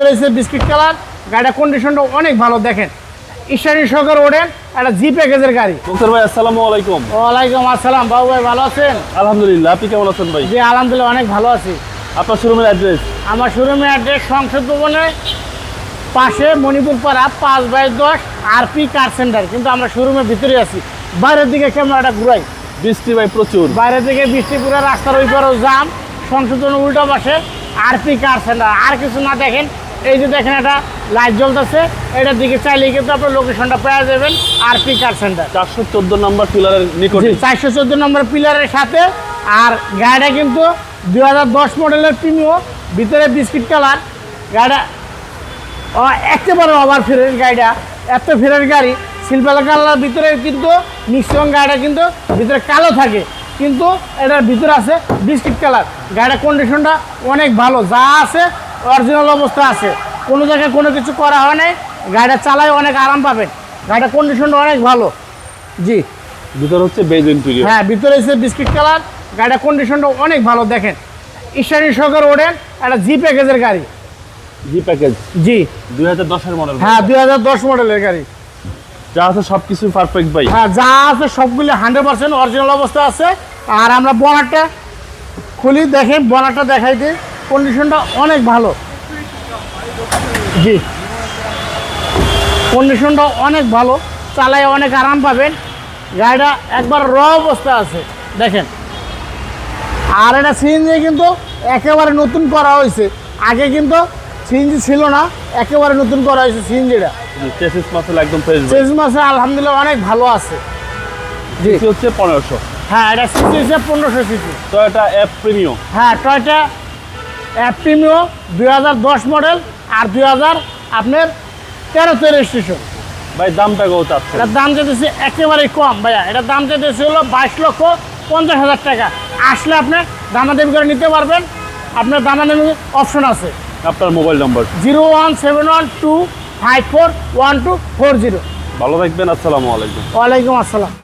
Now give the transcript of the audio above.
রয়েছে biscuit colour. গাড়ির কন্ডিশনটা অনেক ভালো, দেখেন স্টার্টিং সহকার ওঠেন, একটা জি প্যাকেজের গাড়ি। মুক্তার ভাই আসসালামু আলাইকুম। ওয়ালাইকুম আসসালাম। বাবু ভাই ভালো আছেন? আলহামদুলিল্লাহ, আপনি কেমন আছেন ভাই? জি আলহামদুলিল্লাহ অনেক ভালো আছি। আপনার শোরুমের অ্যাড্রেস? আমার শোরুমের অ্যাড্রেস সংসদ ভবনের পাশে মণিপুর পাড়া 5/10 আরপি কার সেন্টার। কিন্তু আমরা শোরুমের ভিতরে আছি, বাইরের দিকে ক্যামেরাটা ঘুরাই। বৃষ্টি ভাই প্রচুর, বাইরের দিকে বৃষ্টি, পুরো রাস্তার ওই পারেও জাম। সংসদ ভবনের উল্টা পাশে আরপি কার সেন্টার। আর কিছু না, দেখেন এই যে দেখেন একটা লাইট জ্বলতেছে, এটার দিকে চাইলেই কিন্তু আপনার লোকেশনটা পেয়ে যাবেন, আরপি কার সেন্টার। 414 নম্বর পিলারের নিকটে। 414 নম্বর পিলারের সাথে। আর গাড়িটা কিন্তু 2010 মডেলের প্রিমিও, ভিতরে বিস্কিট কালার। গাড়িটা একেবারে ওভার ফ্রেশ গাড়িটা, এত ফ্রেশ গাড়ি। সিলভার কালার ভিতরে কিন্তু মিশ্রণ, গাড়িটা কিন্তু ভিতরে কালো থাকে, কিন্তু এটার ভিতরে আছে বিস্কিট কালার। গাড়ির কন্ডিশনটা অনেক ভালো, যা আছে অরিজিনাল অবস্থা আছে, কোনো জায়গায় কোনো কিছু করা হয় নাই। গাড়িটা চালায় অনেক আরাম পাবেন, গাড়ির কন্ডিশনটা অনেক ভালো। জি, ভিতর হচ্ছে বেজ ইন্টেরিয়র। হ্যাঁ, ভিতরে এসে বিস্কিট কালার। গাড়ির কন্ডিশনটা অনেক ভালো, দেখেন স্টার্টিং সহকারে ওঠেন, একটা জি প্যাকেজের গাড়ি। জি প্যাকেজ, জি 2010 এর মডেল। হ্যাঁ, 2010 মডেলের গাড়ি। যা আছে সবকিছু পারফেক্ট ভাই। হ্যাঁ, যা আছে সবগুলি 100% অরিজিনাল অবস্থা আছে। আর আমরা বনারটা খুলি, দেখেন বনারটা দেখাই দিই, কন্ডিশনটা অনেক ভালো। জি, কন্ডিশনটা অনেক ভালো, চালায় অনেক আরাম পাবেন। গাড়িটা একবার র অবস্থা আছে, দেখেন। আর এটা সিএনজি কিন্তু একেবারে নতুন করা হয়েছে, আগে কিন্তু সিএনজি ছিল না, একেবারে নতুন করা হয়েছে সিএনজিটা। চেসিস মাসেল একদম ফ্রেশ। চেস মাসে আলহামদুলিল্লাহ অনেক ভালো আছে। জি, সিসি হচ্ছে 1500। হ্যাঁ, এটা সিসি হচ্ছে 1500 সিসি। Toyota F premium. হ্যাঁ, টয়োটা এফ প্রিমিও 2010 মডেল, আর 2000 আপনার 13 রেজিস্ট্রেশন। ভাই দামটা কত আছে? এটার দাম যেতেছে একেবারেই কম ভাইয়া, এটার দাম যেতেছে হলো 22,50,000 টাকা। আসলে আপনি দামাদামি করে নিতে পারবেন, আপনার দামাদামি অপশন আছে। আপনার মোবাইল নাম্বার? 01712541240। ভালো থাকবেন, আসসালামু আলাইকুম। ওয়ালাইকুম আসসালাম।